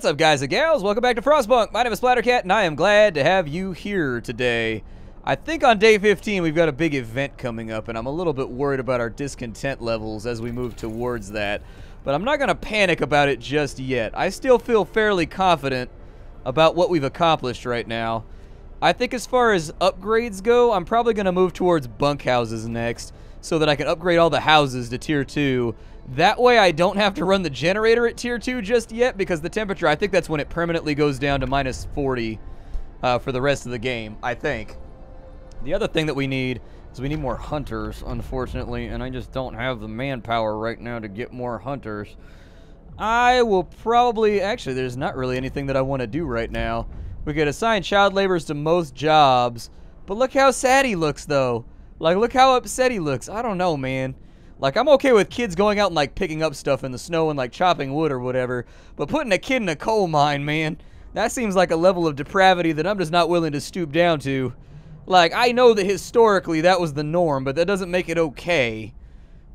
What's up, guys and gals? Welcome back to Frostpunk. My name is Splattercat, and I am glad to have you here today. I think on day 15 we've got a big event coming up, and I'm a little bit worried about our discontent levels as we move towards that. But I'm not going to panic about it just yet. I still feel fairly confident about what we've accomplished right now. I think as far as upgrades go, I'm probably going to move towards bunkhouses next, so that I can upgrade all the houses to tier 2. That way I don't have to run the generator at tier 2 just yet, because the temperature, I think that's when it permanently goes down to minus 40 for the rest of the game, I think. The other thing that we need is we need more hunters, unfortunately, and I just don't have the manpower right now to get more hunters. I will probably, actually there's not really anything that I want to do right now. We could assign child laborers to most jobs, but look how sad he looks though. Like, look how upset he looks. I don't know, man. Like, I'm okay with kids going out and, like, picking up stuff in the snow and, like, chopping wood or whatever. But putting a kid in a coal mine, man, that seems like a level of depravity that I'm just not willing to stoop down to. Like, I know that historically that was the norm, but that doesn't make it okay.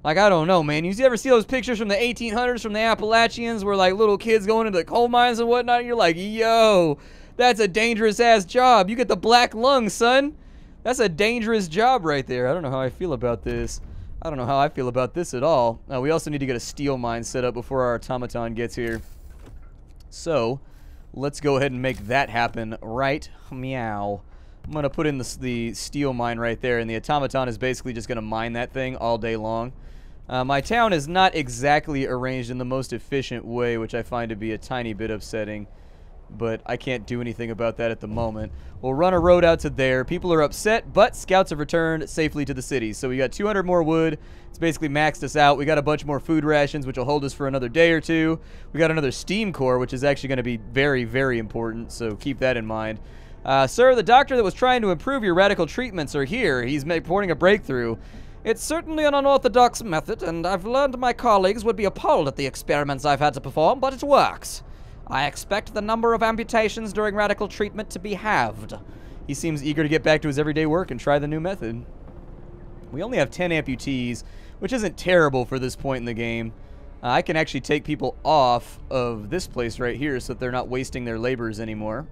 Like, I don't know, man. You ever see those pictures from the 1800s from the Appalachians where, like, little kids going into the coal mines and whatnot? And you're like, yo, that's a dangerous-ass job. You get the black lung, son. That's a dangerous job right there. I don't know how I feel about this. I don't know how I feel about this at all. We also need to get a steel mine set up before our automaton gets here. So, let's go ahead and make that happen right meow. I'm going to put in the steel mine right there, and the automaton is basically just going to mine that thing all day long. My town is not exactly arranged in the most efficient way, which I find to be a tiny bit upsetting. But I can't do anything about that at the moment. We'll run a road out to there. People are upset, but scouts have returned safely to the city. So we got 200 more wood. It's basically maxed us out. We got a bunch more food rations, which will hold us for another day or two. We got another steam core, which is actually going to be very, very important. So keep that in mind. Sir, the doctor that was trying to improve your radical treatments are here. He's reporting a breakthrough. It's certainly an unorthodox method, and I've learned my colleagues would be appalled at the experiments I've had to perform, but it works. I expect the number of amputations during radical treatment to be halved. He seems eager to get back to his everyday work and try the new method. We only have 10 amputees, which isn't terrible for this point in the game. I can actually take people off of this place right here so that they're not wasting their labors anymore.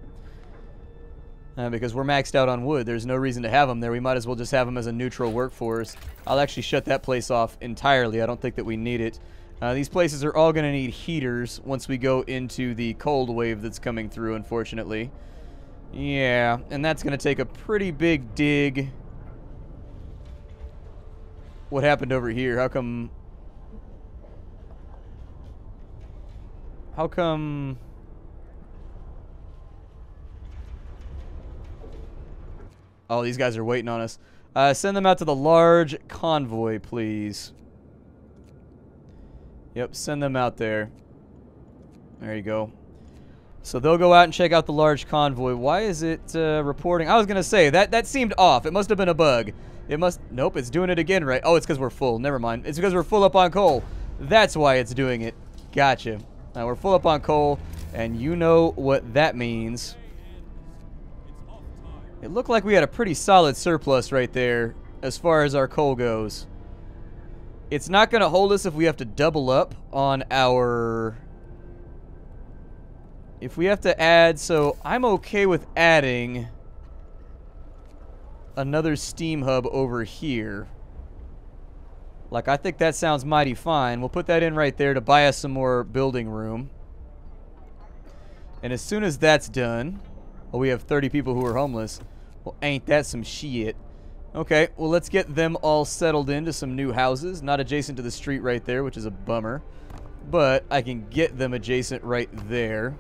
Because we're maxed out on wood. There's no reason to have them there. We might as well just have them as a neutral workforce. I'll actually shut that place off entirely. I don't think that we need it. These places are all going to need heaters once we go into the cold wave that's coming through, unfortunately. Yeah, and that's going to take a pretty big dig. What happened over here? How come... Oh, these guys are waiting on us. Send them out to the large convoy, please. Yep, send them out there. There you go. So they'll go out and check out the large convoy. Why is it reporting? I was going to say, that seemed off. It must have been a bug. It must... Nope, it's doing it again, right? Oh, it's because we're full. Never mind. It's because we're full up on coal. That's why it's doing it. Gotcha. Now, we're full up on coal, and you know what that means. It looked like we had a pretty solid surplus right there as far as our coal goes. It's not going to hold us if we have to double up on our... If we have to add... So, I'm okay with adding another steam hub over here. Like, I think that sounds mighty fine. We'll put that in right there to buy us some more building room. And as soon as that's done... Well, we have 30 people who are homeless. Well, ain't that some shit. Okay, well, let's get them all settled into some new houses. Not adjacent to the street right there, which is a bummer. But I can get them adjacent right there.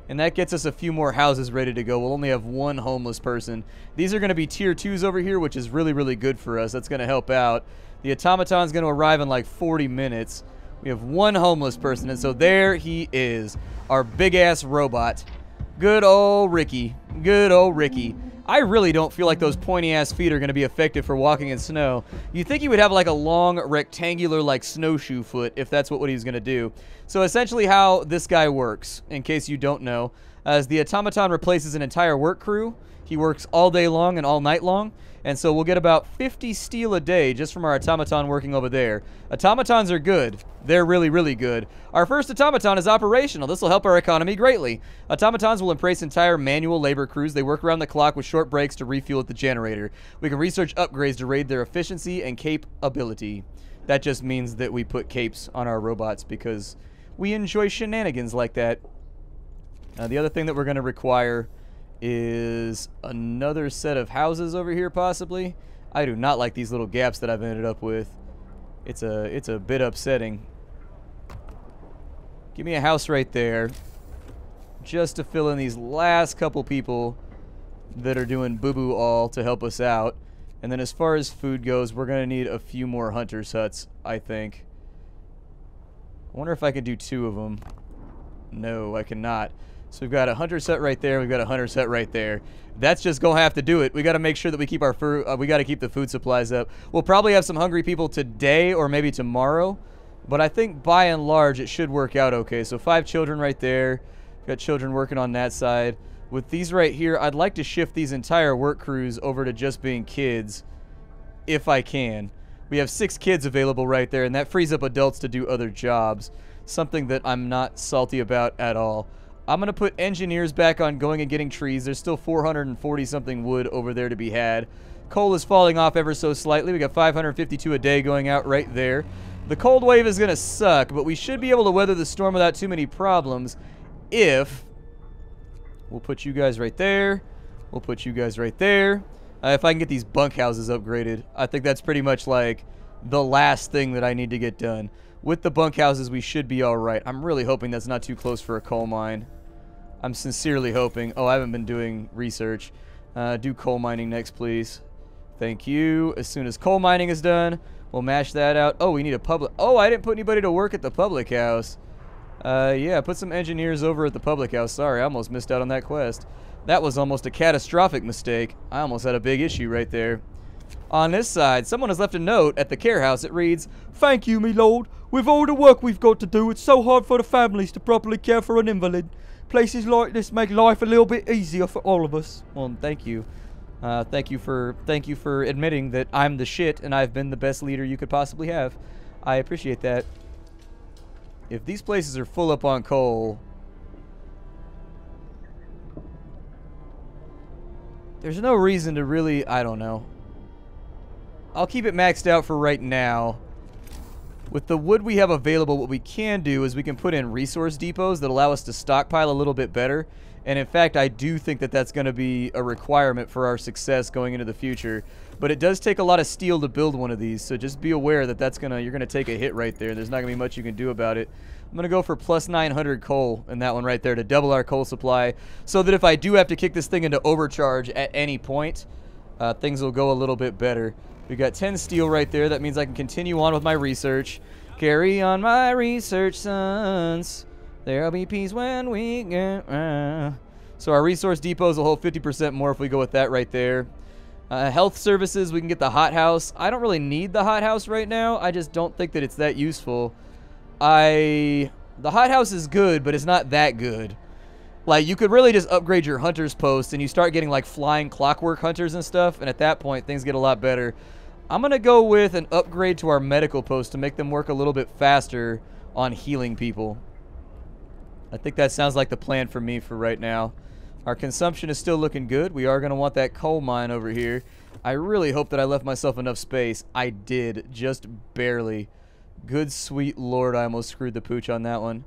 And that gets us a few more houses ready to go. We'll only have one homeless person. These are going to be tier 2s over here, which is really, really good for us. That's going to help out. The automaton's going to arrive in like 40 minutes. We have one homeless person, and so there he is. Our big-ass robot. Good old Ricky. Good old Ricky. I really don't feel like those pointy-ass feet are going to be effective for walking in snow. You'd think he would have like a long, rectangular, like snowshoe foot, if that's what he was going to do. So essentially how this guy works, in case you don't know, As the automaton replaces an entire work crew, he works all day long and all night long, and so we'll get about 50 steel a day just from our automaton working over there. Automatons are good. They're really, really good. Our first automaton is operational. This will help our economy greatly. Automatons will embrace entire manual labor crews. They work around the clock with short breaks to refuel at the generator. We can research upgrades to raid their efficiency and cape ability. That just means that we put capes on our robots because we enjoy shenanigans like that. The other thing that we're going to require is another set of houses over here, possibly. I do not like these little gaps that I've ended up with. It's a bit upsetting. Give me a house right there, just to fill in these last couple people that are doing boo-boo all to help us out. And then as far as food goes, we're going to need a few more hunters' huts, I think. I wonder if I can do 2 of them. No, I cannot. So we've got a hunter set right there. We've got a hunter set right there. That's just gonna have to do it. We got to make sure that we keep our we got to keep the food supplies up. We'll probably have some hungry people today or maybe tomorrow, but I think by and large it should work out okay. So 5 children right there. Got children working on that side. With these right here, I'd like to shift these entire work crews over to just being kids, if I can. We have 6 kids available right there, and that frees up adults to do other jobs. Something that I'm not salty about at all. I'm going to put engineers back on going and getting trees. There's still 440-something wood over there to be had. Coal is falling off ever so slightly. We got 552 a day going out right there. The cold wave is going to suck, but we should be able to weather the storm without too many problems if... We'll put you guys right there. We'll put you guys right there. If I can get these bunkhouses upgraded, I think that's pretty much like the last thing that I need to get done. With the bunkhouses, we should be all right. I'm really hoping that's not too close for a coal mine. I'm sincerely hoping. Oh, I haven't been doing research. Do coal mining next, please. Thank you. As soon as coal mining is done, we'll mash that out. Oh, we need a public... Oh, I didn't put anybody to work at the public house. Yeah, put some engineers over at the public house. Sorry, I almost missed out on that quest. That was almost a catastrophic mistake. I almost had a big issue right there. On this side, someone has left a note at the care house. It reads, "Thank you, me lord. With all the work we've got to do, it's so hard for the families to properly care for an invalid. Places like this make life a little bit easier for all of us." Well, thank you. Thank you for admitting that I'm the shit and I've been the best leader you could possibly have. I appreciate that. If these places are full up on coal, there's no reason to really, I don't know. I'll keep it maxed out for right now. With the wood we have available, what we can do is we can put in resource depots that allow us to stockpile a little bit better. And in fact, I do think that that's going to be a requirement for our success going into the future. But it does take a lot of steel to build one of these, so just be aware that you're going to take a hit right there. There's not going to be much you can do about it. I'm going to go for plus 900 coal in that one right there to double our coal supply, so that if I do have to kick this thing into overcharge at any point, things will go a little bit better. We got 10 steel right there. That means I can continue on with my research. Carry on my research, sons. There'll be peace when we get... So our resource depots will hold 50% more if we go with that right there. Health services, we can get the hothouse. I don't really need the hothouse right now. I just don't think that it's that useful. The hothouse is good, but it's not that good. Like, you could really just upgrade your hunter's post and you start getting like flying clockwork hunters and stuff, and at that point things get a lot better. I'm gonna go with an upgrade to our medical post to make them work a little bit faster on healing people. I think that sounds like the plan for me for right now. Our consumption is still looking good. We are gonna want that coal mine over here. I really hope that I left myself enough space. I did, just barely. Good sweet lord, I almost screwed the pooch on that one.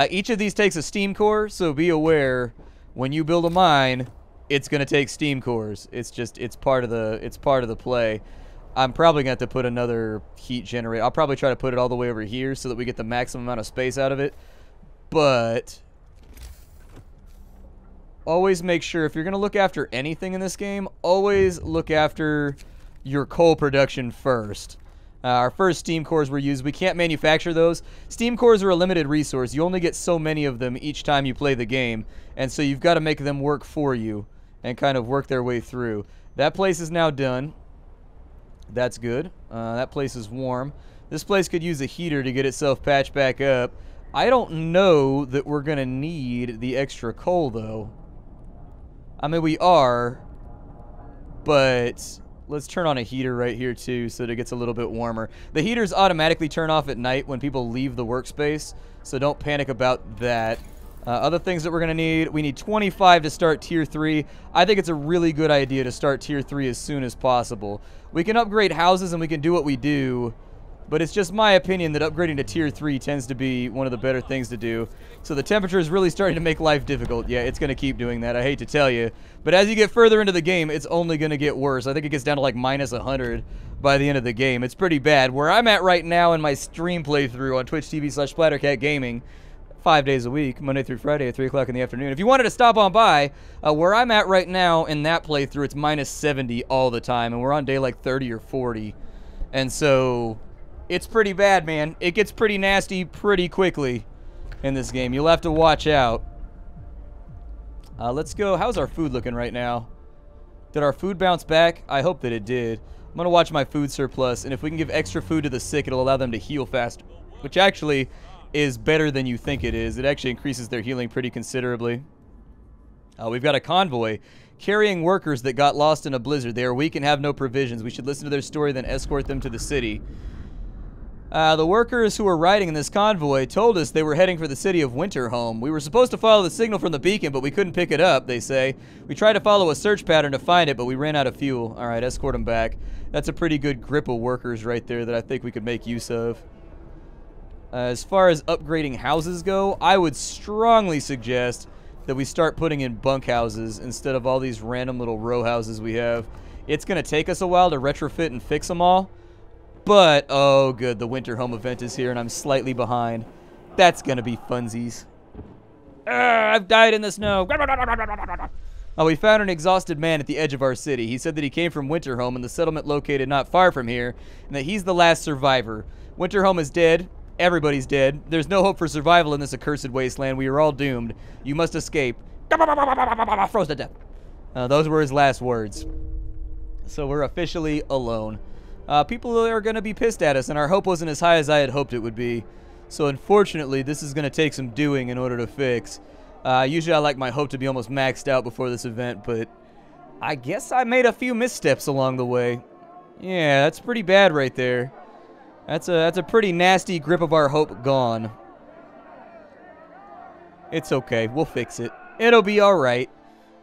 Each of these takes a steam core, so be aware when you build a mine, it's gonna take steam cores. It's part of the play. I'm probably gonna have to put another heat generator. I'll probably try to put it all the way over here so that we get the maximum amount of space out of it. But always make sure, if you're gonna look after anything in this game, always look after your coal production first. Our first steam cores were used. We can't manufacture those. Steam cores are a limited resource. You only get so many of them each time you play the game, and so you've got to make them work for you and kind of work their way through. That place is now done. That's good. That place is warm. This place could use a heater to get itself patched back up. I don't know that we're going to need the extra coal, though. I mean, we are, but let's turn on a heater right here, too, so that it gets a little bit warmer. The heaters automatically turn off at night when people leave the workspace, so don't panic about that. Other things that we're going to need, we need 25 to start Tier 3. I think it's a really good idea to start Tier 3 as soon as possible. We can upgrade houses and we can do what we do, but it's just my opinion that upgrading to Tier 3 tends to be one of the better things to do. So the temperature is really starting to make life difficult. Yeah, it's going to keep doing that, I hate to tell you. But as you get further into the game, it's only going to get worse. I think it gets down to like minus 100 by the end of the game. It's pretty bad. Where I'm at right now in my stream playthrough on twitch.tv/SplatterCatGaming, 5 days a week, Monday through Friday at 3 o'clock in the afternoon. If you wanted to stop on by, where I'm at right now in that playthrough, it's minus 70 all the time, and we're on day like 30 or 40. And so it's pretty bad, man. It gets pretty nasty pretty quickly in this game. You'll have to watch out. Let's go. How's our food looking right now? Did our food bounce back? I hope that it did. I'm going to watch my food surplus, and if we can give extra food to the sick, it'll allow them to heal faster, which actually is better than you think it is. It actually increases their healing pretty considerably. We've got a convoy carrying workers that got lost in a blizzard. They are weak and have no provisions. We should listen to their story, then escort them to the city. The workers who were riding in this convoy told us they were heading for the city of Winterhome. We were supposed to follow the signal from the beacon, but we couldn't pick it up, they say. We tried to follow a search pattern to find it, but we ran out of fuel. All right, escort them back. That's a pretty good grip of workers right there that I think we could make use of. As far as upgrading houses go, I would strongly suggest that we start putting in bunkhouses instead of all these random little row houses we have. It's going to take us a while to retrofit and fix them all. But, oh good, the Winterhome event is here and I'm slightly behind. That's going to be funsies. I've died in the snow. Oh, we found an exhausted man at the edge of our city. He said that he came from Winterhome and the settlement located not far from here, and that he's the last survivor. Winterhome is dead. Everybody's dead. There's no hope for survival in this accursed wasteland. We are all doomed. You must escape. Froze to death. Those were his last words. So we're officially alone. People are going to be pissed at us, and our hope wasn't as high as I had hoped it would be. So unfortunately, this is going to take some doing in order to fix. Usually I like my hope to be almost maxed out before this event, but I guess I made a few missteps along the way. Yeah, that's pretty bad right there. That's a pretty nasty grip of our hope gone. It's okay. We'll fix it. It'll be alright.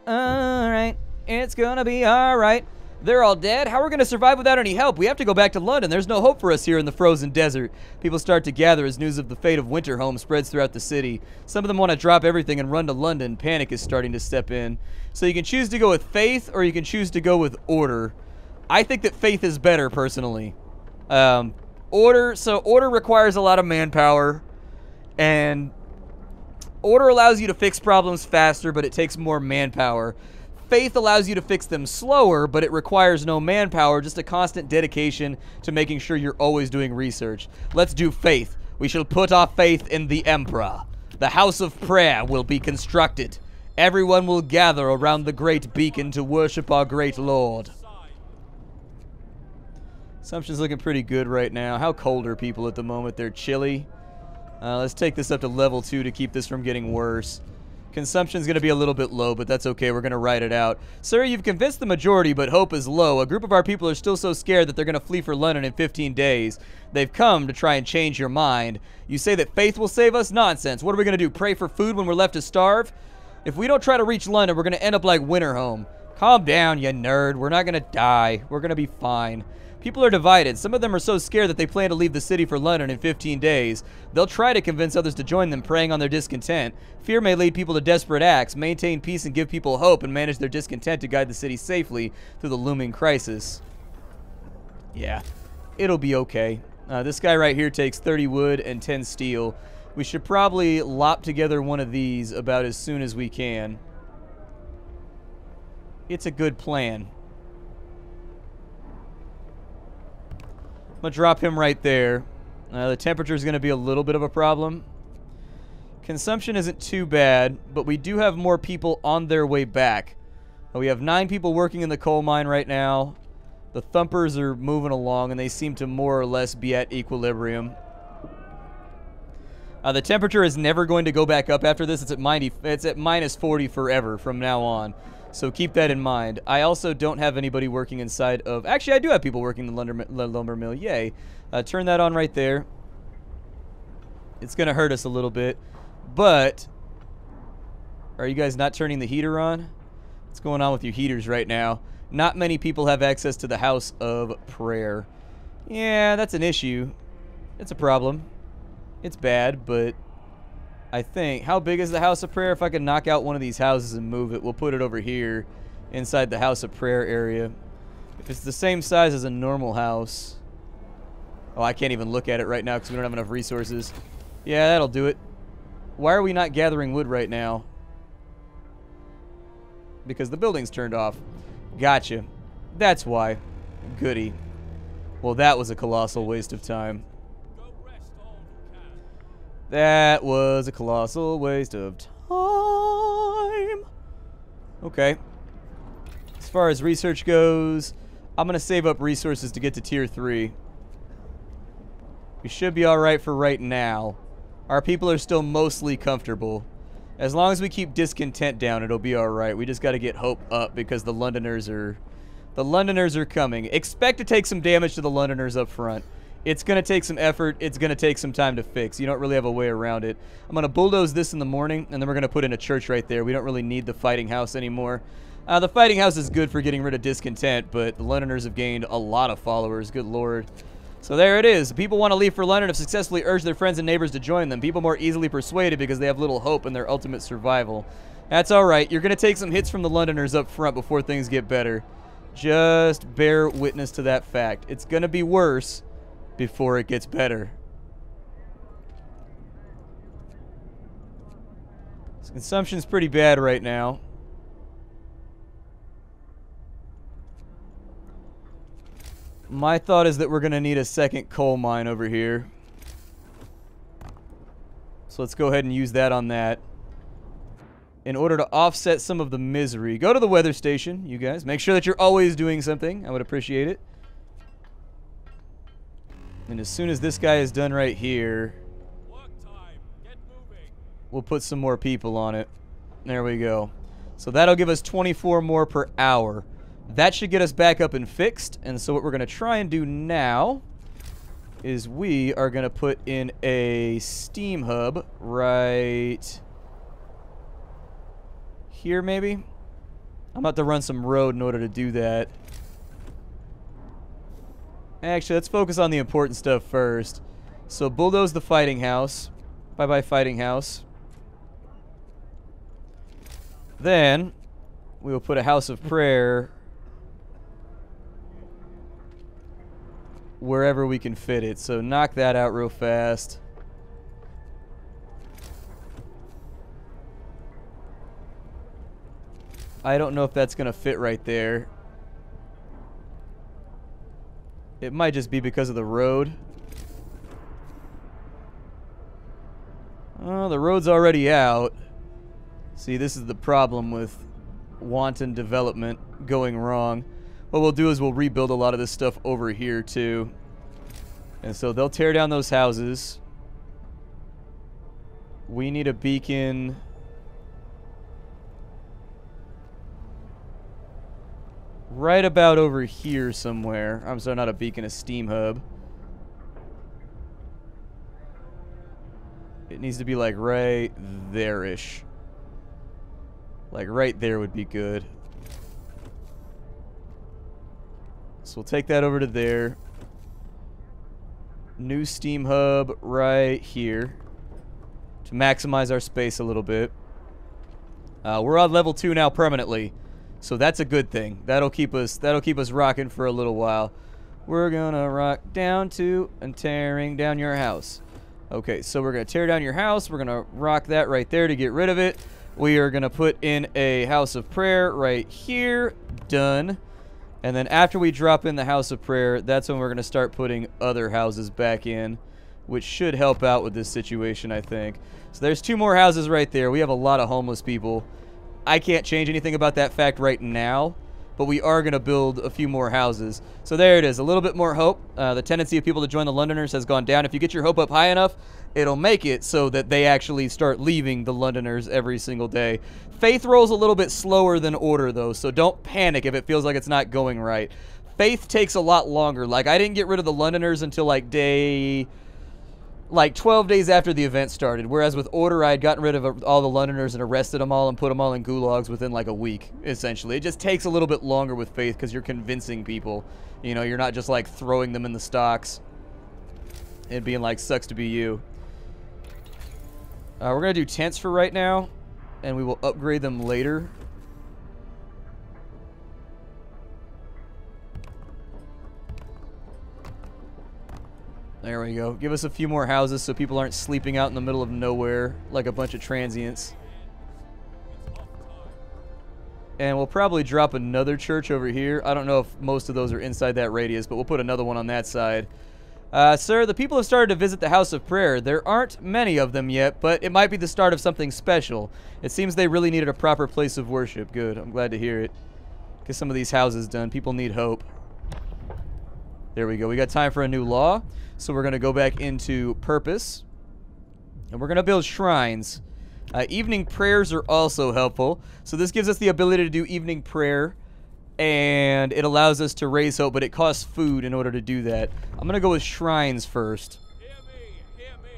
Alright. It's gonna be alright. They're all dead. How are we going to survive without any help? We have to go back to London. There's no hope for us here in the frozen desert. People start to gather as news of the fate of Winterhome spreads throughout the city. Some of them want to drop everything and run to London. Panic is starting to step in. So you can choose to go with faith or you can choose to go with order. I think that faith is better, personally. Order requires a lot of manpower, and order allows you to fix problems faster, but it takes more manpower. Faith allows you to fix them slower, but it requires no manpower, just a constant dedication to making sure you're always doing research. Let's do faith. We shall put our faith in the Emperor. The house of prayer will be constructed. Everyone will gather around the great beacon to worship our great Lord. Assumption's looking pretty good right now. How cold are people at the moment? They're chilly. Let's take this up to level 2 to keep this from getting worse. Consumption's going to be a little bit low, but that's okay. We're going to ride it out. Sir, you've convinced the majority, but hope is low. A group of our people are still so scared that they're going to flee for London in 15 days. They've come to try and change your mind. You say that faith will save us? Nonsense. What are we going to do, pray for food when we're left to starve? If we don't try to reach London, we're going to end up like Winterhome. Calm down, you nerd. We're not going to die. We're going to be fine. People are divided. Some of them are so scared that they plan to leave the city for London in 15 days. They'll try to convince others to join them, preying on their discontent. Fear may lead people to desperate acts. Maintain peace and give people hope, and manage their discontent to guide the city safely through the looming crisis. Yeah, it'll be okay. This guy right here takes 30 wood and 10 steel. We should probably lop together one of these about as soon as we can. It's a good plan. I'm going to drop him right there. The temperature is going to be a little bit of a problem. Consumption isn't too bad, but we do have more people on their way back. We have 9 people working in the coal mine right now. The thumpers are moving along, and they seem to more or less be at equilibrium. The temperature is never going to go back up after this. It's at minus 40 forever from now on. So keep that in mind. I also don't have anybody working inside of... Actually, I do have people working the lumber mill. Yay. Turn that on right there. It's going to hurt us a little bit. But... Are you guys not turning the heater on? What's going on with your heaters right now? Not many people have access to the House of Prayer. Yeah, that's an issue. It's a problem. It's bad, but I think... How big is the House of Prayer? If I can knock out one of these houses and move it, we'll put it over here inside the House of Prayer area. If it's the same size as a normal house... Oh, I can't even look at it right now because we don't have enough resources. Yeah, that'll do it. Why are we not gathering wood right now? Because the building's turned off. Gotcha. That's why. Goody. Well, that was a colossal waste of time. That was a colossal waste of time. Okay. As far as research goes, I'm going to save up resources to get to tier 3. We should be alright for right now. Our people are still mostly comfortable. As long as we keep discontent down, it'll be alright. We just got to get hope up because the Londoners are coming. Expect to take some damage to the Londoners up front. It's going to take some effort. It's going to take some time to fix. You don't really have a way around it. I'm going to bulldoze this in the morning, and then we're going to put in a church right there. We don't really need the fighting house anymore. The fighting house is good for getting rid of discontent, but the Londoners have gained a lot of followers. Good lord. So there it is. People want to leave for London have successfully urged their friends and neighbors to join them. People more easily persuaded because they have little hope in their ultimate survival. That's all right. You're going to take some hits from the Londoners up front before things get better. Just bear witness to that fact. It's going to be worse before it gets better. This consumption's pretty bad right now. My thought is that we're going to need a second coal mine over here. So let's go ahead and use that on that. In order to offset some of the misery. Go to the weather station, you guys. Make sure that you're always doing something. I would appreciate it. And as soon as this guy is done right here, we'll put some more people on it. There we go. So that'll give us 24 more per hour. That should get us back up and fixed. And so what we're going to try and do now is we are going to put in a steam hub right here maybe. I'm about to run some road in order to do that. Actually, let's focus on the important stuff first. So bulldoze the fighting house. Bye-bye fighting house. Then we will put a house of prayer wherever we can fit it. So knock that out real fast. I don't know if that's going to fit right there. It might just be because of the road. Oh, the road's already out. See, this is the problem with wanton development going wrong. What we'll do is we'll rebuild a lot of this stuff over here too. And so they'll tear down those houses. We need a beacon. Right about over here somewhere. I'm sorry, not a beacon, a steam hub. It needs to be like right there-ish. Like right there would be good. So we'll take that over to there. New steam hub right here to maximize our space a little bit. We're on level 2 now permanently. So that's a good thing. That'll keep us rocking for a little while. We're gonna rock down to and tearing down your house. Okay, so we're gonna tear down your house. We're gonna rock that right there to get rid of it. We are gonna put in a house of prayer right here. Done. And then after we drop in the house of prayer, that's when we're gonna start putting other houses back in, which should help out with this situation, I think. So there's 2 more houses right there. We have a lot of homeless people. I can't change anything about that fact right now, but we are going to build a few more houses. So there it is, a little bit more hope. The tendency of people to join the Londoners has gone down. If you get your hope up high enough, it'll make it so that they actually start leaving the Londoners every single day. Faith rolls a little bit slower than order, though, so don't panic if it feels like it's not going right. Faith takes a lot longer. Like, I didn't get rid of the Londoners until, like, 12 days after the event started, whereas with order, I had gotten rid of all the Londoners and arrested them all and put them all in gulags within, like, a week, essentially. It just takes a little bit longer with Faith because you're convincing people. You know, you're not just, like, throwing them in the stocks and being like, sucks to be you. We're going to do tents for right now, and we will upgrade them later. There we go. Give us a few more houses so people aren't sleeping out in the middle of nowhere like a bunch of transients. And we'll probably drop another church over here. I don't know if most of those are inside that radius, but we'll put another one on that side. Sir, the people have started to visit the House of Prayer. There aren't many of them yet, but it might be the start of something special. It seems they really needed a proper place of worship. Good. I'm glad to hear it. Get some of these houses done. People need hope. There we go. We got time for a new law. So we're going to go back into purpose. And we're going to build shrines. Evening prayers are also helpful. So this gives us the ability to do evening prayer. And it allows us to raise hope, but it costs food in order to do that. I'm going to go with shrines first. Hear me.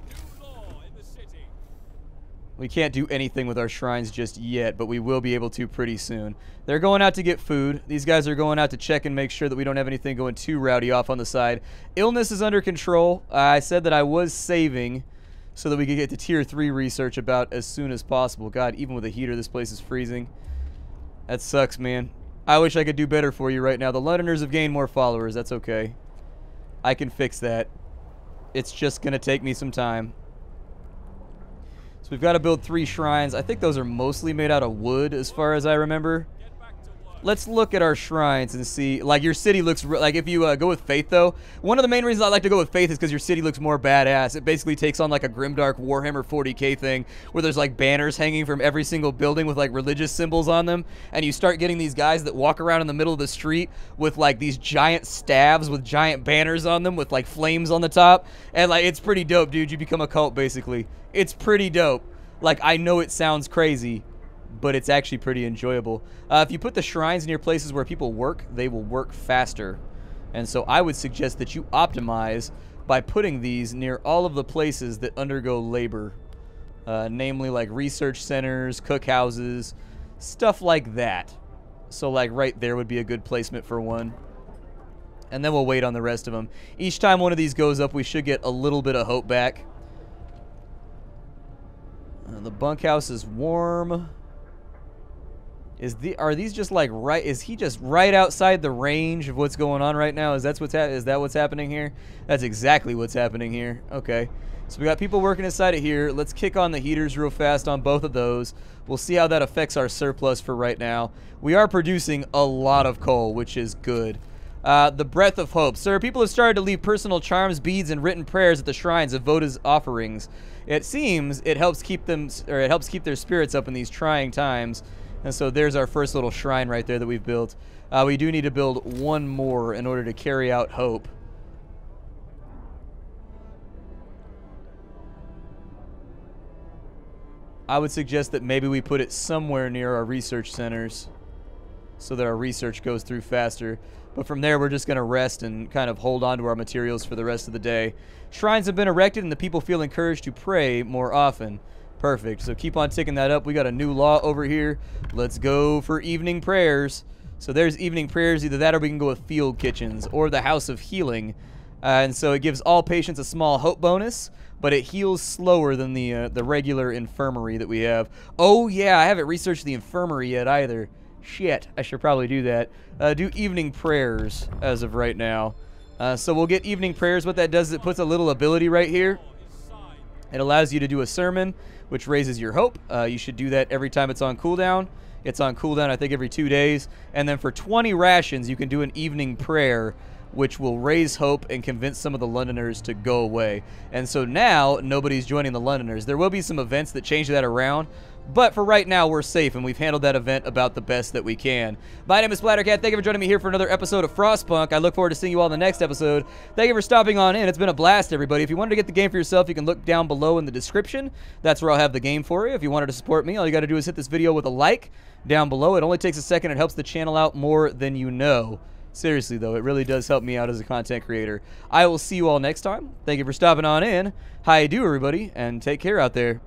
New law in the city. We can't do anything with our shrines just yet, but we will be able to pretty soon. They're going out to get food. These guys are going out to check and make sure that we don't have anything going too rowdy off on the side. Illness is under control. I said that I was saving so that we could get to tier 3 research about as soon as possible. God, even with a heater, this place is freezing. That sucks, man. I wish I could do better for you right now. The Londoners have gained more followers. That's okay. I can fix that. It's just going to take me some time. So we've got to build 3 shrines. I think those are mostly made out of wood as far as I remember. Let's look at our shrines and see. Like, your city looks... like, if you go with Faith, though, one of the main reasons I like to go with Faith is because your city looks more badass. It basically takes on, like, a grimdark Warhammer 40k thing where there's, like, banners hanging from every single building with, like, religious symbols on them. And you start getting these guys that walk around in the middle of the street with, like, these giant staves with giant banners on them with, like, flames on the top. And, like, it's pretty dope, dude. You become a cult, basically. It's pretty dope. Like, I know it sounds crazy, but it's actually pretty enjoyable. If you put the shrines near places where people work, they will work faster. And so I would suggest that you optimize by putting these near all of the places that undergo labor. Namely, like research centers, cookhouses, stuff like that. So, like, right there would be a good placement for one. And then we'll wait on the rest of them. Each time one of these goes up, we should get a little bit of hope back. The bunkhouse is warm. Are these just like right? Is he just right outside the range of what's going on right now? Is that what's happening here? That's exactly what's happening here. Okay, so we got people working inside of here. Let's kick on the heaters real fast on both of those. We'll see how that affects our surplus for right now. We are producing a lot of coal, which is good. The breath of hope, sir. People have started to leave personal charms, beads, and written prayers at the shrines of Voda's offerings. It seems it helps keep them, or it helps keep their spirits up in these trying times. And so there's our first little shrine right there that we've built. We do need to build one more in order to carry out hope. I would suggest that maybe we put it somewhere near our research centers so that our research goes through faster. But from there, we're just going to rest and kind of hold on to our materials for the rest of the day. Shrines have been erected and the people feel encouraged to pray more often. Perfect. So keep on ticking that up. We got a new law over here. Let's go for evening prayers. So there's evening prayers. Either that or we can go with field kitchens or the House of Healing. And so it gives all patients a small hope bonus, but it heals slower than the regular infirmary that we have. Oh, yeah, I haven't researched the infirmary yet either. Shit, I should probably do that. Do evening prayers as of right now. So we'll get evening prayers. What that does is it puts a little ability right here. It allows you to do a sermon, which raises your hope. You should do that every time it's on cooldown. It's on cooldown, I think, every 2 days. And then for 20 rations, you can do an evening prayer, which will raise hope and convince some of the Londoners to go away. And so now, nobody's joining the Londoners. There will be some events that change that around, But for right now, we're safe, and we've handled that event about the best that we can. My name is Splattercat. Thank you for joining me here for another episode of Frostpunk. I look forward to seeing you all in the next episode. Thank you for stopping on in. It's been a blast, everybody. If you wanted to get the game for yourself, you can look down below in the description. That's where I'll have the game for you. If you wanted to support me, all you got to do is hit this video with a like down below. It only takes a second. It helps the channel out more than you know. Seriously, though, it really does help me out as a content creator. I will see you all next time. Thank you for stopping on in. Hi, do everybody, and take care out there.